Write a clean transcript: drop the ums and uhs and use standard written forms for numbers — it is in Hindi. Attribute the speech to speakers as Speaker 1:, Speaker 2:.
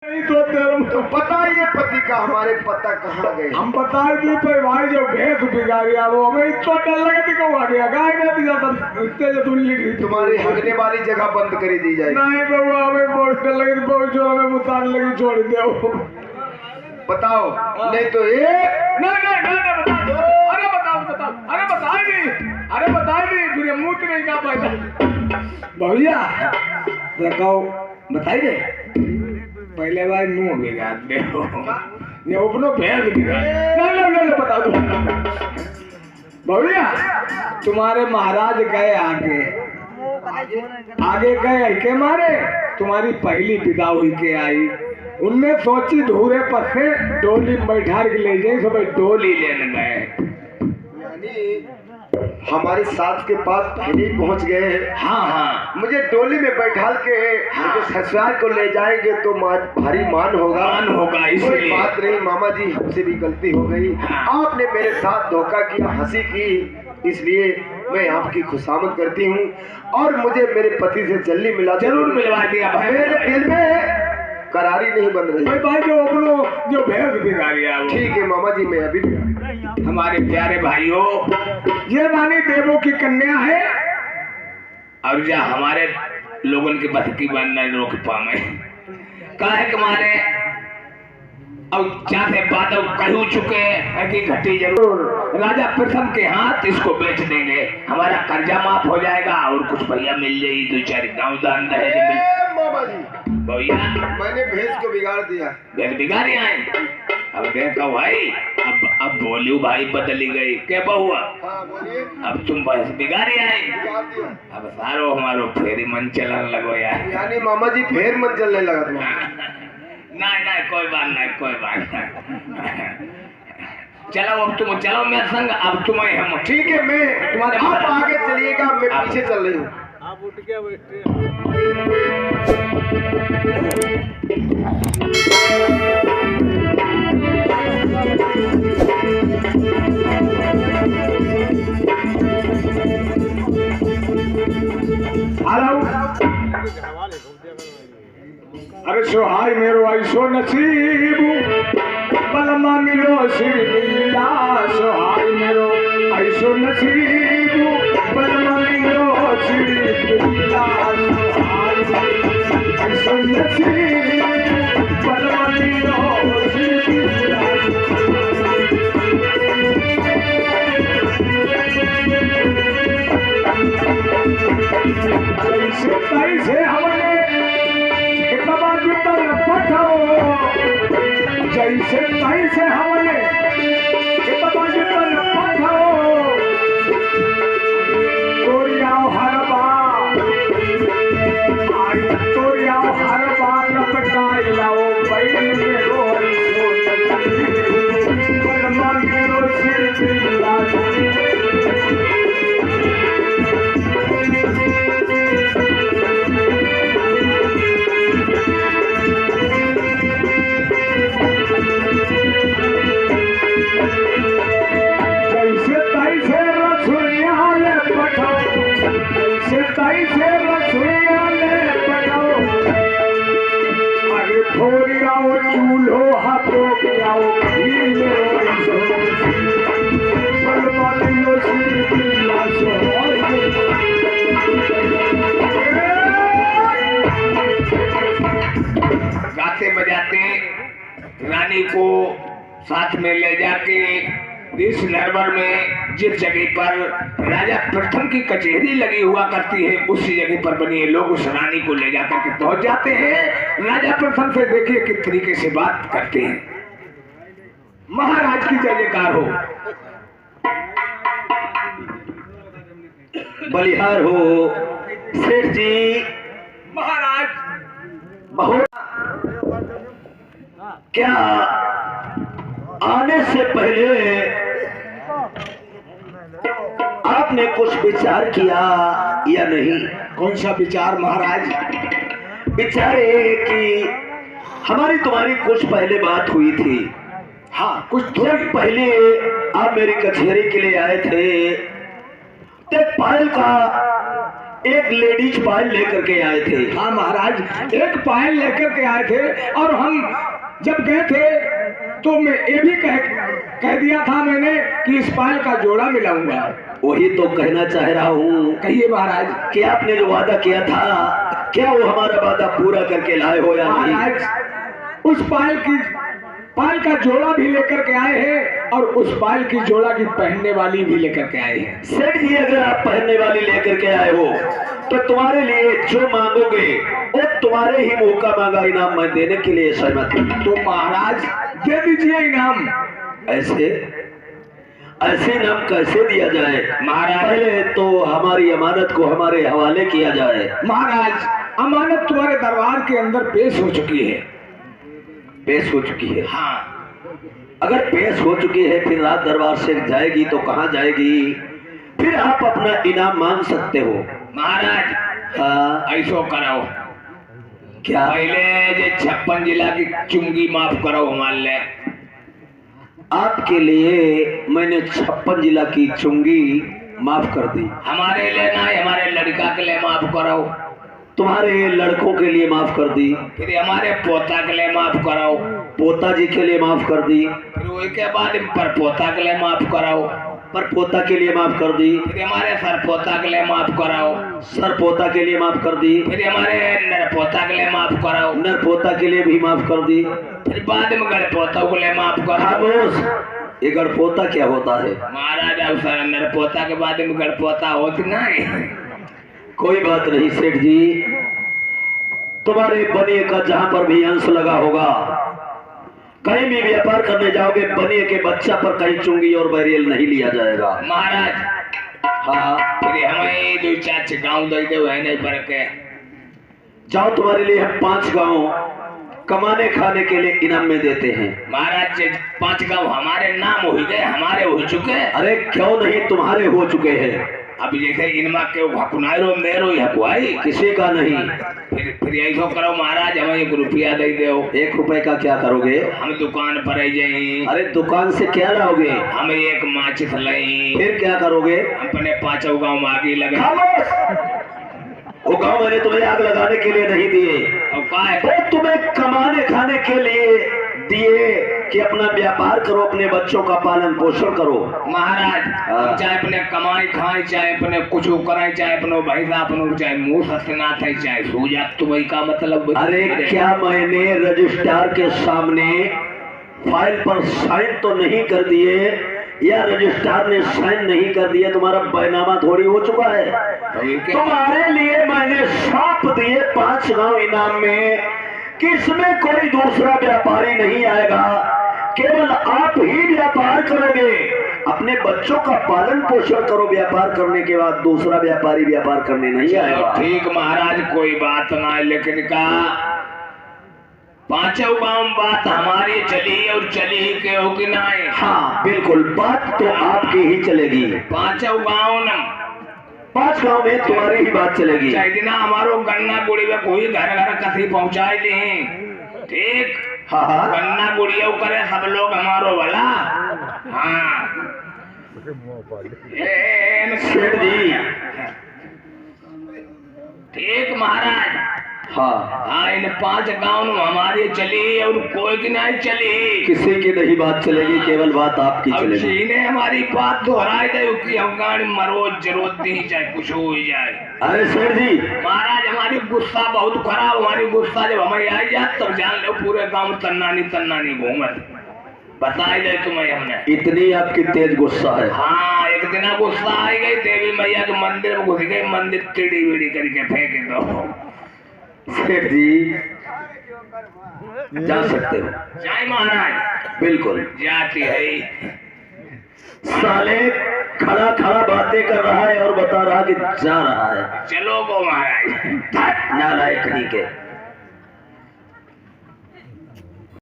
Speaker 1: तो बताइए पति का हमारे पता कहाँ गए?
Speaker 2: हम बता दी पर भाई जो भैंस बिगाड़िया वो हमें इतना डर लगा थी कौन आ गया गाय में दिया तब इससे जो तुम लिख रही
Speaker 1: तुम्हारी हगने वाली जगह बंद करी दी जाए।
Speaker 2: नहीं बउआ हमें बहुत डर लगी बहुत जो हमें मुतान लगी छोड़ दो
Speaker 1: बताओ नहीं तो ये
Speaker 2: नहीं बता दो। अरे बताओ अरे बताएगी फिर मुंह नहीं का पाएगा भैया लगाओ बताइए पहले बार मुंह बिगाड़ दे ये अपनो भैंस बिगाड़ नहीं बता दो भैया तुम्हारे महाराज गए आगे गए के मारे तुम्हारी पहली विदा हुई के आई उनने सोची धूरे पर से डोली बैठा के ले जाए सब डोली लेने गए
Speaker 1: हमारे साथ के पास पहले ही पहुंच गए।
Speaker 2: हाँ
Speaker 1: मुझे डोली में बैठाल के मुझे ससुराल को ले जाएंगे तो भारी मान होगा इसलिए बात नहीं मामा जी हमसे भी गलती हो गई। आपने मेरे साथ धोखा किया हंसी की इसलिए मैं आपकी खुशामद करती हूँ और मुझे मेरे पति से जल्दी जरूर मिलवा दिया। मेरे दिल में करारी नहीं बन रही
Speaker 2: भाई जो भैंस बिगाड़िया
Speaker 1: ठीक है मामा जी मैं अभी
Speaker 2: हमारे प्यारे भाइयों ये रानी देवों की कन्या है और जा हमारे लोगों की बस की बनना रोक पावे काहे के मारे अब चाहे बात कहू चुके हैं कि घटी जरूर राजा प्रथम के हाथ इसको बेच देंगे हमारा कर्जा माफ हो जाएगा और कुछ भैया मिल जाएगी दो चार गाँव दान
Speaker 1: मामा जी
Speaker 2: भैया
Speaker 1: मैंने भैंस को बिगाड़ दिया
Speaker 2: भैंस बिगाड़ी आए अब देखो भाई अब बोलू भाई बदली गई क्या बहुआ अब तुम भैंस बिगाड़ी आए अब सारो हमारो फेरी मन चलने लगो यार
Speaker 1: यानी मामा जी फेर मन चलने लगा तुम्हारा
Speaker 2: नहीं कोई बात नहीं चलो अब तुम चलो मेरे संग अब तुम्हें हम
Speaker 1: ठीक है मैं तुम्हारे आप आगे चलिएगा मैं पीछे चल रही हूँ
Speaker 3: आप उठ के बैठे
Speaker 2: अरे सोहाय मेरो ऐसो नसीब बलमा मिलो सिरमिला सोहाय मेरो ऐसो नसीब बलमा मिलो सिरमिला ऐसो नसीब बलमा मिलो सिरमिला ऐसे हमने जैसे तैसे हमने तोरियाओ हर बार लपटाई लाओ बैल में रोई चूल्हो हाथों के आओ गाते बजाते रानी को साथ में ले जाके इस नरवर में जिस जगह पर राजा प्रथम की कचहरी लगी हुआ करती है उसी जगह पर बनी लोग उस रानी को ले जाकर के पहुंच जाते हैं। राजा प्रथम से देखिए किस तरीके से बात करते हैं। महाराज की जय जयकार हो
Speaker 1: बलिहार हो सेठ जी
Speaker 2: महाराज
Speaker 1: बहुत क्या आने से पहले आपने कुछ विचार किया या नहीं?
Speaker 2: कौन सा विचार महाराज?
Speaker 1: विचार ये कि हमारी तुम्हारी कुछ पहले बात हुई थी।
Speaker 2: हाँ कुछ
Speaker 1: थोड़ी पहले आप मेरी कचहरी के लिए आए थे। पायल का एक लेडीज पायल लेकर के आए थे।
Speaker 2: हाँ महाराज, एक पायल लेकर के आए थे और हम जब गए थे तो मैं ये भी कह दिया था मैंने कि इस पायल का जोड़ा मिलाऊंगा।
Speaker 1: वही तो कहना चाह रहा हूँ।
Speaker 2: कहिए महाराज।
Speaker 1: कि आपने जो वादा किया था, क्या वो हमारा वादा पूरा करके लाए हो या नहीं?
Speaker 2: महाराज, उस पायल का जोड़ा भी लेकर के आए हैं और उस पायल की जोड़ा की पहनने वाली भी लेकर के आए हैं।
Speaker 1: सेठ जी, अगर आप पहनने वाली लेकर के आए हो तो तुम्हारे लिए जो मांगोगे वो तुम्हारे ही मुंह का मांगा इनाम मैं देने के लिए सहमत हूँ।
Speaker 2: तो महाराज दे दीजिए इनाम।
Speaker 1: ऐसे इनाम कैसे दिया जाए
Speaker 2: महाराज?
Speaker 1: पहले तो हमारी अमानत को हमारे हवाले किया जाए।
Speaker 2: महाराज, अमानत तुम्हारे दरबार के अंदर पेश हो चुकी है।
Speaker 1: पेश हो चुकी है?
Speaker 2: हाँ।
Speaker 1: अगर पेश हो चुकी है फिर रात दरबार से जाएगी तो कहाँ जाएगी? फिर आप अपना इनाम मांग सकते हो।
Speaker 2: महाराज,
Speaker 1: हाँ,
Speaker 2: ऐसो कराओ।
Speaker 1: क्या?
Speaker 2: पहले जे 56 जिला की चुंगी माफ करो हमारे लिए।
Speaker 1: आपके लिए मैंने 56 जिला की चुंगी माफ कर दी।
Speaker 2: हमारे लिए ना, हमारे लड़का के लिए माफ करो।
Speaker 1: तुम्हारे लड़कों के लिए माफ कर दी।
Speaker 2: फिर हमारे पोता के लिए माफ कराओ।
Speaker 1: पोता जी के लिए माफ कर दी।
Speaker 2: फिर उसके बाद पर पोता के लिए माफ कराओ।
Speaker 1: पर पोता के लिए माफ कर दी।
Speaker 2: फिर हमारे सर पोता के लिए माफ कराओ।
Speaker 1: सर पोता के लिए माफ कर दी।
Speaker 2: फिर हमारे नर पोता के लिए माफ कराओ।
Speaker 1: नर पोता के लिए भी माफ कर दी।
Speaker 2: फिर बाद में गढ़ पोता के लिए माफ कराओ।
Speaker 1: खामोश। ये गढ़पोता क्या होता है?
Speaker 2: महाराज, अब सर नर पोता के बाद में गढ़ पोता होती नहीं।
Speaker 1: कोई बात नहीं सेठ जी, तुम्हारे बनिए का जहां पर भी अंश लगा होगा, कहीं भी व्यापार करने जाओगे बनिए के बच्चा पर कहीं चुंगी और बैरियल नहीं लिया जाएगा।
Speaker 2: महाराज,
Speaker 1: हाँ,
Speaker 2: फिर हमें 2-4 गाँव दे दो है नहीं पर के।
Speaker 1: जाओ, तुम्हारे लिए हम 5 गांव कमाने खाने के लिए इनाम में देते हैं।
Speaker 2: महाराज, 5 गाँव हमारे नाम हो गए, हमारे हो चुके।
Speaker 1: अरे क्यों नहीं, तुम्हारे हो चुके हैं।
Speaker 2: अब जैसे इनमा के हकुनारो मेरो हकुआई
Speaker 1: किसी का नहीं।
Speaker 2: फिर ऐसा करो महाराज, हमें 1 रुपया दे दो।
Speaker 1: 1 रुपए का क्या करोगे?
Speaker 2: हम दुकान पर आई जाए।
Speaker 1: अरे दुकान से क्या लाओगे?
Speaker 2: हमें 1 माचिस लाई।
Speaker 1: फिर क्या करोगे?
Speaker 2: अपने 5 गाँव में आग लगा।
Speaker 1: वो गाँव मैंने तुम्हें आग लगाने के लिए नहीं दिए,
Speaker 2: और का है?
Speaker 1: वो तुम्हें कमाने खाने के लिए दिए कि अपना व्यापार करो, अपने बच्चों का पालन पोषण करो।
Speaker 2: महाराज, चाहे अपने कमाई खाए, चाहे अपने कुछ कराए, चाहे अपनो भैंसा अपनो, चाहे मुंह सस्तना था, चाहे सूजा, तो वही का मतलब।
Speaker 1: अरे क्या मैंने रजिस्ट्रार के सामने फाइल पर साइन तो नहीं कर दिए या रजिस्ट्रार ने साइन नहीं कर दिया, तुम्हारा बैनामा थोड़ी हो चुका है। तुम्हारे लिए मैंने सौंप दिए 5 गांव इनाम में, किसमें कोई दूसरा व्यापारी नहीं आएगा, केवल आप ही व्यापार करोगे, अपने बच्चों का पालन पोषण करो। व्यापार करने के बाद दूसरा व्यापारी व्यापार करने नहीं आएगा।
Speaker 2: ठीक महाराज, कोई बात ना है, लेकिन का 5 गाँव बात हमारी चली और चली के हो कि ना?
Speaker 1: हाँ बिल्कुल, बात तो आपकी ही चलेगी।
Speaker 2: 5 गाँव न
Speaker 1: 5 गाँव में तुम्हारी ही बात चलेगी।
Speaker 2: चाहिए ना हमारो गन्ना गुड़ी में कोई घर घर कथी पहुँचाए दी। ठीक,
Speaker 1: हाँ हाँ,
Speaker 2: गन्ना गुड़िया करे सब लोग हमारो भला। हाँ
Speaker 1: सेठ जी,
Speaker 2: ठीक महाराज।
Speaker 1: हाँ,
Speaker 2: इन 5 गाँव में हमारी चली और कोई की नहीं चली।
Speaker 1: किसी की नहीं बात चलेगी, केवल बात आपकी
Speaker 2: अब
Speaker 1: चलेगी।
Speaker 2: जी ने हमारी बात दोहराई दे कि हम गाड़ी मरोज जरूरत नहीं, चाहे कुछ हो ही जाए।
Speaker 1: अरे सेठ जी,
Speaker 2: महाराज, हमारी गुस्सा बहुत खराब। हमारी गुस्सा जब हमें आई जाए तब जान लो पूरे गाँव तन्नानी घूमत। बता दे तुम्हें हमने,
Speaker 1: इतनी आपकी तेज गुस्सा है।
Speaker 2: हाँ, एक दिन गुस्सा आई गई, देवी मैया के मंदिर में घुस गई, मंदिर टीढ़ी वीढ़ी करके फेंके दो।
Speaker 1: सेठ जी जा सकते हो।
Speaker 2: जय महाराज।
Speaker 1: बिल्कुल
Speaker 2: जाती है।
Speaker 1: साले खड़ा खड़ा बातें कर रहा है और बता रहा कि जा रहा है।
Speaker 2: चलो गो महाराज।
Speaker 1: नालायक कहीं के।